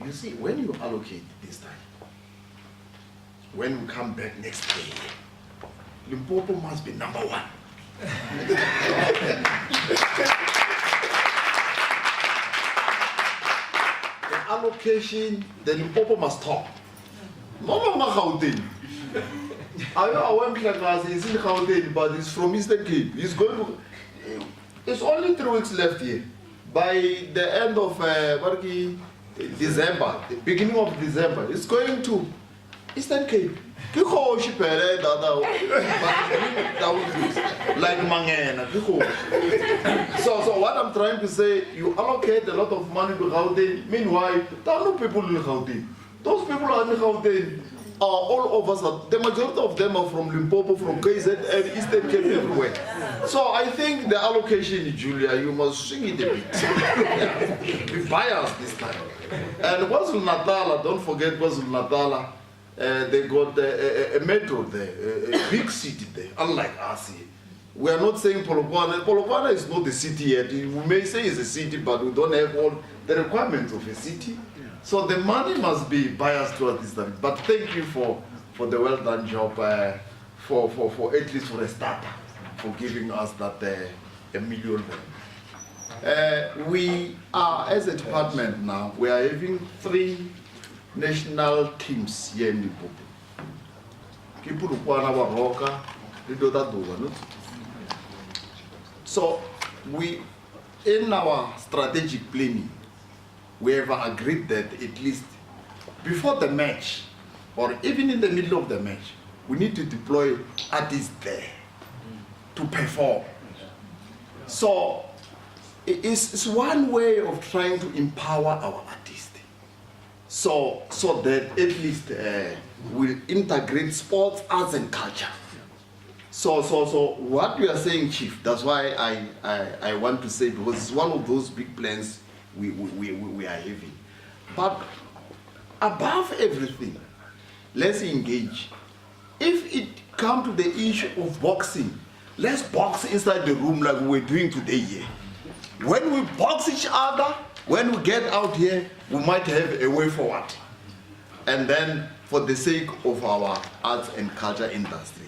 you see, when you allocate this time, when we come back next day, Limpopo must be number one. The allocation, the Limpopo must talk. No longer Gauteng. I went to he's in Gauteng, but he's from Eastern Cape. He's going to. It's only 3 weeks left here. By the end of December, the beginning of December, it's going to Eastern Cape. Like Mangena. So what I'm trying to say, you allocate a lot of money to Gauteng. Meanwhile, there are no people in Gauteng. Those people are in Gauteng are all over. The majority of them are from Limpopo, from KZ, and Eastern Cape, everywhere. So I think the allocation, Julia, you must swing it a bit. Be biased this time. And KwaZulu Natal, don't forget KwaZulu Natal. They got a metro there, a big city there, unlike us here. We are not saying Polokwane. Polokwane is not the city yet. We may say it's a city, but we don't have all the requirements of a city. So the money must be biased towards this time. But thank you for the well done job, for at least for a start, for giving us that $1 million. We are, as a department now, we are having 3 national teams here in Limpopo. So we, in our strategic planning, we have agreed that at least before the match, or even in the middle of the match, we need to deploy artists there to perform. So it's one way of trying to empower our artists. So that at least we'll integrate sports, arts, and culture. So what we are saying, Chief, that's why I want to say, because it's one of those big plans we are having. But above everything, let's engage. If it comes to the issue of boxing, let's box inside the room like we're doing today here. When we box each other, when we get out here, we might have a way forward. And then, for the sake of our arts and culture industry,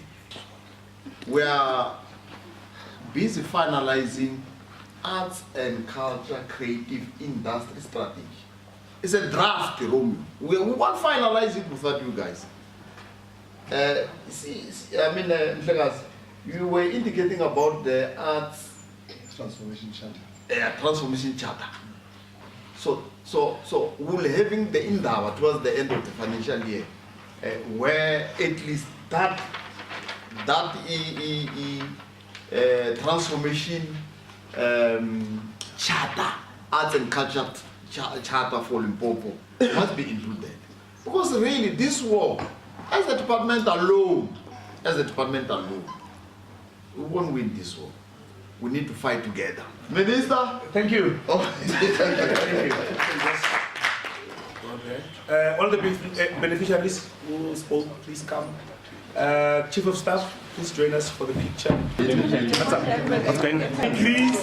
we are busy finalizing arts and culture creative industry strategy. It's a draft, Romeo. We won't finalize it without you guys. You were indicating about the arts transformation charter. Transformation charter. So we'll having the Indaba towards the end of the financial year, where at least that that transformation charter, arts and culture charter for Limpopo must be included. Because really this war, as a department alone, we won't win this war. We need to fight together. Minister? Thank you. Oh, Thank you. All the beneficiaries who spoke, please come. Chief of Staff, please join us for the picture. What's up? What's going on? Please.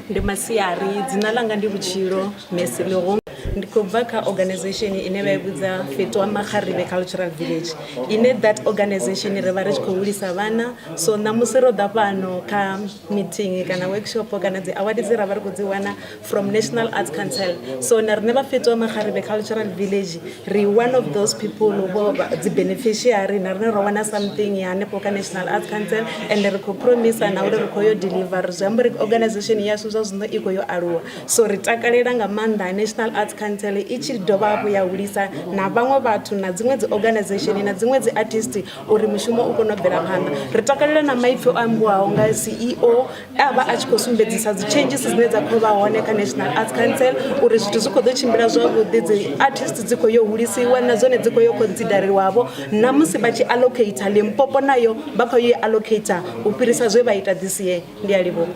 Ndi Masiari, dzina langa ndi Vutshilo Messi Lero. Ndikubva kha organization ine vha vhudza Fhetwa Makgaribe Cultural Village. Ine that organization ri vha ri tshi khou hulisa vhana. So namusi ro ḓa fhano kha meeting kana workshop kana dzi awards dzi ra vha ri khou dzi wana from National Arts Council. So na rine vha Fhetwa Makgaribe Cultural Village ri one of those people who the beneficiary na rine ro wana something ya hanefho kha National Arts Council and ri khou promise na uri ri khou yo deliver zwi amba uri organization yashu zwa zwino i khou yo aluwa. So ri takalela nga maanḓa National Arts Council i tshi dovha hafhu ya hulisa na vhaṅwe vhathu na dziṅwe dzi organization na dziṅwe dzi artist uri mushumo u kone u bvela phanḓa. Ri takalela na maipfi o ambiwaho nga CEO a vha a tshi khou sumbedzisa dzi changes dzine dza khou vha hone kha National Arts Council uri zwithu zwi khou ḓo tshimbila zwavhuḓi, dzi artist dzi khou yo hulisiwa na dzone dzi khou yo consideriwavho na musi vha tshi allocate Limpopo nayo vha khou yo allocate u fhirisa zwe vha ita this year. Ndi a livhuwa.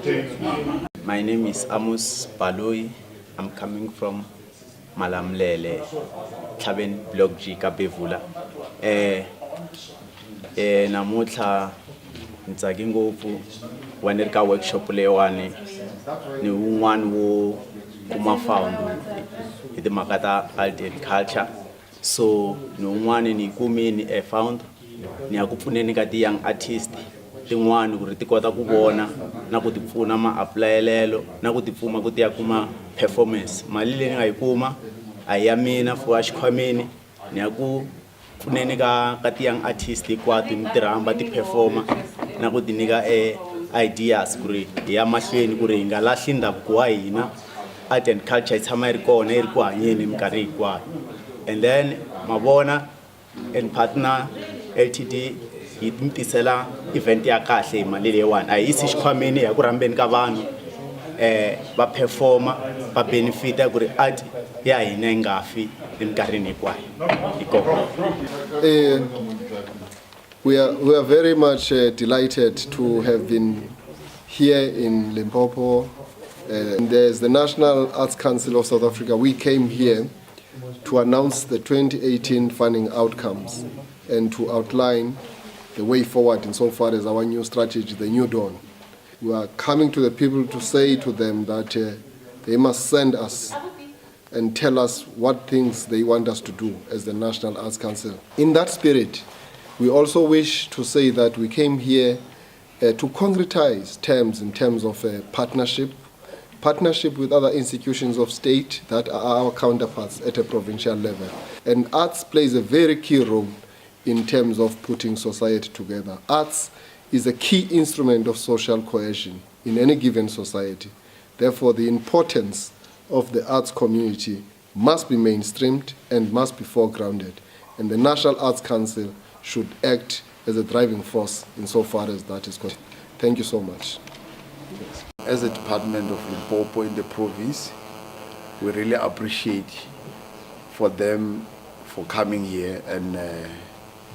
My name is Amos Baloi. I'm coming from Malamlele, Tlhabeni Block G Kapevula. Namutlha ntsake ngopfu when ri ka workshop leyiwani ni wun'wani wo kuma found hi timhaka ta art and culture. So ni wun'wani ni kumini a found ni ya ku pfuneni ka ti young artist tin'wani ku ri ti kota ku vona na ku ti pfuna ma-aplayelelo na ku ti pfuna ku ti ya kuma performance. Mali leyi ni nga yi kuma a ya mina for xikhwameni ni ya ku pfuneni ka ti young artist hinkwato ni tirhamba ti performa na ku ti nyika ideas ku ri hi ya mahlweni ku ri hi nga lahli ndhavuko wa hina. Art and culture yi tshama yi ri kona yi ri ku hanyeni minkarhi hinkwayo. And then mavona and partner LTD yi tisela event ya kahle hi mali leyiwani a hi yisi xikhwameni hi ya ku rhambeni ka vanhu va performa va benefita ku ri art ya hina yi nga fi eminkarhini hinkwayo. We are very much delighted to have been here in Limpopo. And there's the National Arts Council of South Africa. We came here to announce the 2018 funding outcomes and to outline the way forward insofar as our new strategy, the New Dawn. We are coming to the people to say to them that they must send us and tell us what things they want us to do as the National Arts Council. In that spirit, we also wish to say that we came here to concretize terms in terms of partnership with other institutions of state that are our counterparts at a provincial level. And arts plays a very key role in terms of putting society together. Arts is a key instrument of social cohesion in any given society. Therefore, the importance of the arts community must be mainstreamed and must be foregrounded. And the National Arts Council should act as a driving force insofar as that is concerned. Thank you so much. As a department of Limpopo in the province, we really appreciate for them for coming here and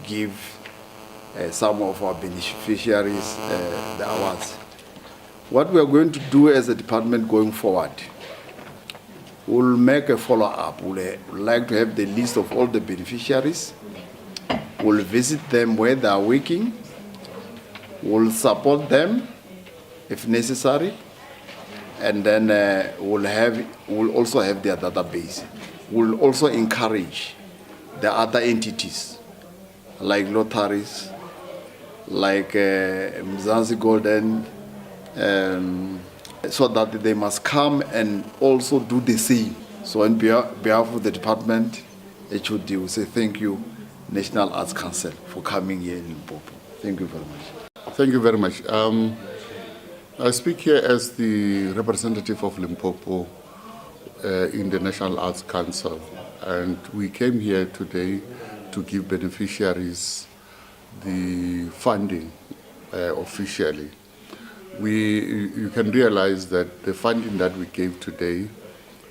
give some of our beneficiaries the awards. What we are going to do as a department going forward, we'll make a follow-up. We'll like to have the list of all the beneficiaries. We'll visit them where they are working. We'll support them if necessary. And then we'll also have their database. We'll also encourage the other entities like lotteries, like Mzansi Golden, so that they must come and also do the same. So on behalf of the department, HOD will say thank you, National Arts Council, for coming here in Limpopo. Thank you very much. Thank you very much. I speak here as the representative of Limpopo in the National Arts Council, and we came here today to give beneficiaries the funding officially. You can realize that the funding that we gave today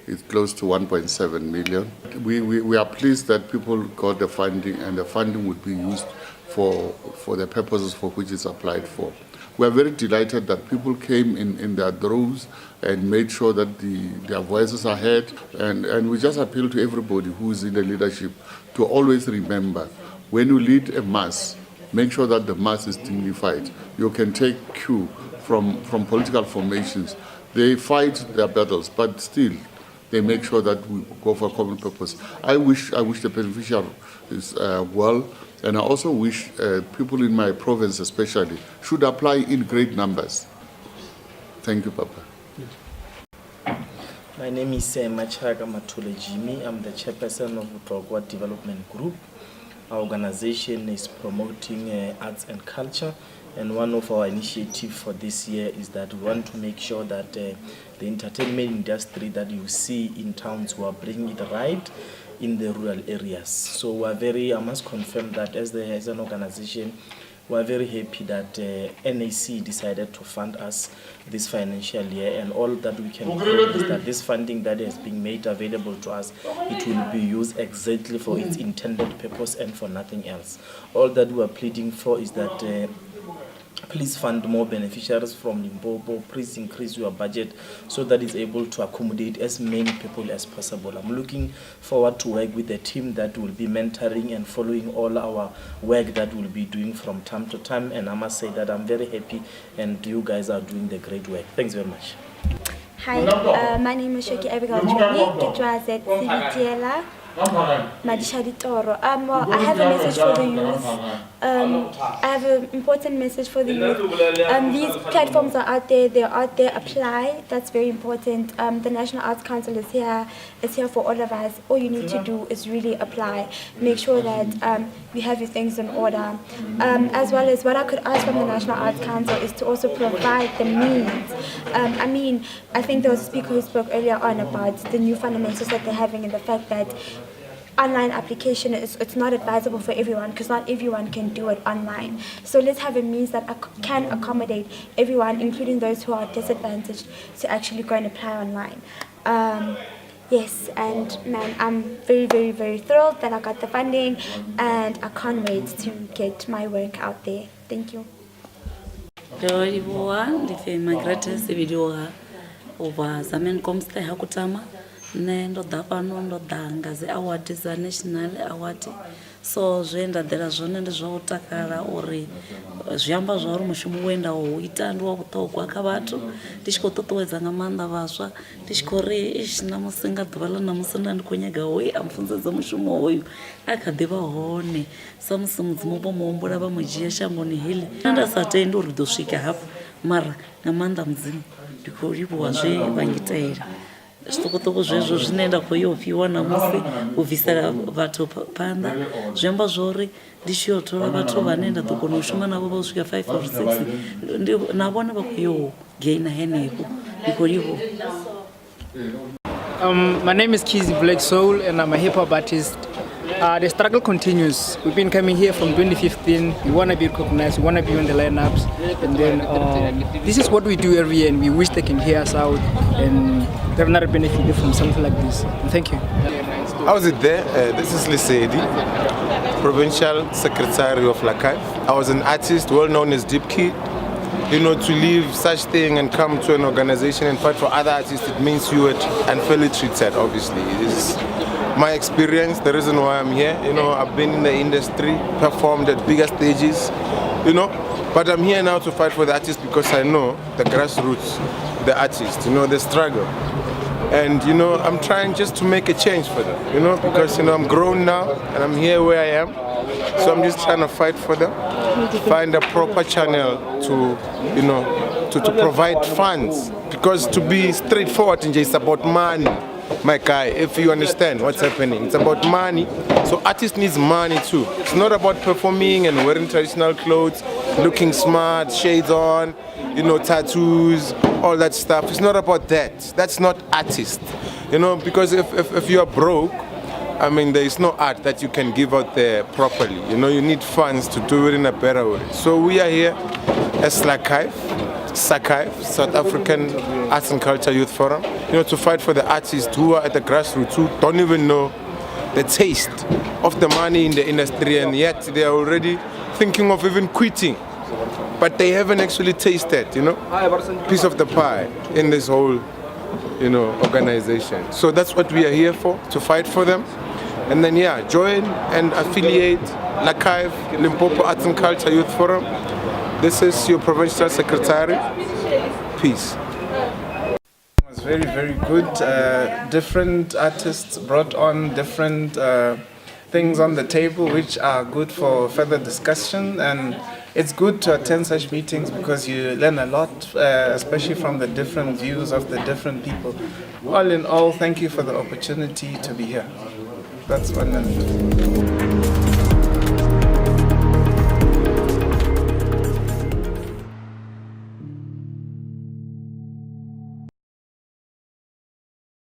is close to 1.7 million. We are pleased that people got the funding, and the funding would be used for the purposes for which it's applied for. We are very delighted that people came in their droves and made sure that their voices are heard. And we just appeal to everybody who is in the leadership to always remember, when you lead a mass, make sure that the mass is dignified. You can take cue from political formations. They fight their battles, but still, they make sure that we go for a common purpose. I wish the beneficiaries well, and I also wish people in my province especially should apply in great numbers. Thank you, Papa. My name is Machaka Matule Jimmy. I'm the chairperson of Utogwa Development Group. Our organization is promoting arts and culture, and one of our initiatives for this year is that we want to make sure that the entertainment industry that you see in towns, we are bringing it right in the rural areas. So we are very, I must confirm that as an organization, we are very happy that NAC decided to fund us this financial year, and all that we can prove is that this funding that has been made available to us, it will be used exactly for its intended purpose and for nothing else. All that we are pleading for is that please fund more beneficiaries from Limpopo. Please increase your budget so that it's able to accommodate as many people as possible. I'm looking forward to work with a team that will be mentoring and following all our work that we'll be doing from time to time. And I must say that I'm very happy, and you guys are doing the great work. Thanks very much. Hi, my name is Shoki Abigail Chweni. It was at CBTLA. I have a message for the youth. I have an important message for the youth. These platforms are out there. They're out there. Apply. That's very important. The National Arts Council is here. It's here for all of us. All you need to do is really apply. Make sure that you have your things in order. As well as what I could ask from the National Arts Council is to also provide the means. I think there was a speaker who spoke earlier on about the new fundamentals that they're having, and the fact that online application it's not advisable for everyone, because not everyone can do it online. So let's have a means that can accommodate everyone, including those who are disadvantaged, to actually go and apply online. Yes, and man, I'm very, very, very thrilled that I got the funding, and I can't wait to get my work out there. Thank you. Ndo da fhano ndo ḓa nga dzi award dza national award, so zwe nda ḓela zwone ndi zwa u takala uri zwi amba zwa uri mushumo we nda u ita ndi wa vhuṱhogwa kha vhathu, ndi tshi khou ṱuṱuwedza nga maanḓa vhaswa, ndi tshi khou ri na musi nga ḓuvha ḽa namusi nda ndi khou nyaga hoyu a mpfunzedza mushumo hoyu a kha ḓi vha hone, sa musi mudzimu vho muhumbula vha mu dzhia shangoni heḽi. Nda sa tendi uri ḓo swika hafho, mara nga maanḓa mudzimu ndi khou livhuwa zwe vha ngitela. Zwiṱukuṱuku zwezwo zwine nda khou yo fhiwa namusi u bvisela vhathu phanḓa, zwi amba zwori ndi tshi yo thola vhathu vhane nda ḓo kona u shuma navho vha u swika 5 or 6 na vhone vha khou yo gaina henefho. Ndi khou livhuwa. My name is Kizzy Black Soul, and I'm a hip-hop artist. The struggle continues. We've been coming here from 2015. We want to be recognized, we want to be on the lineups, and then this is what we do every year, and we wish they can hear us out and they've not benefited from something like this. Thank you. How's it there? This is Lisedi, Provincial Secretary of Lakai. I was an artist, well known as Deep Kid. You know, to leave such thing and come to an organization and fight for other artists, it means you were unfairly treated, obviously. This is my experience, the reason why I'm here. You know, I've been in the industry, performed at bigger stages, you know, but I'm here now to fight for the artists because I know the grassroots, the artists, you know, the struggle. And, you know, I'm trying just to make a change for them, you know, because, you know, I'm grown now and I'm here where I am. So I'm just trying to fight for them, find a proper channel to, you know, to provide funds. Because to be straightforward, it's about money, my guy, if you understand what's happening. It's about money. So artists need money too. It's not about performing and wearing traditional clothes, looking smart, shades on, you know, tattoos, all that stuff. It's not about that. That's not artist. You know, because if you are broke, I mean, there is no art that you can give out there properly. You know, you need funds to do it in a better way. So we are here as SACAIF, South African Arts and Culture Youth Forum, you know, to fight for the artists who are at the grassroots, who don't even know the taste of the money in the industry, and yet they are already thinking of even quitting. But they haven't actually tasted, you know, piece of the pie in this whole, you know, organization. So that's what we are here for, to fight for them. And then, yeah, join and affiliate LACAIF, Limpopo Arts and Culture Youth Forum. This is your Provincial Secretary. Peace. It was very, very good. Different artists brought on different things on the table which are good for further discussion, and it's good to attend such meetings because you learn a lot, especially from the different views of the different people. All in all, thank you for the opportunity to be here. That's one.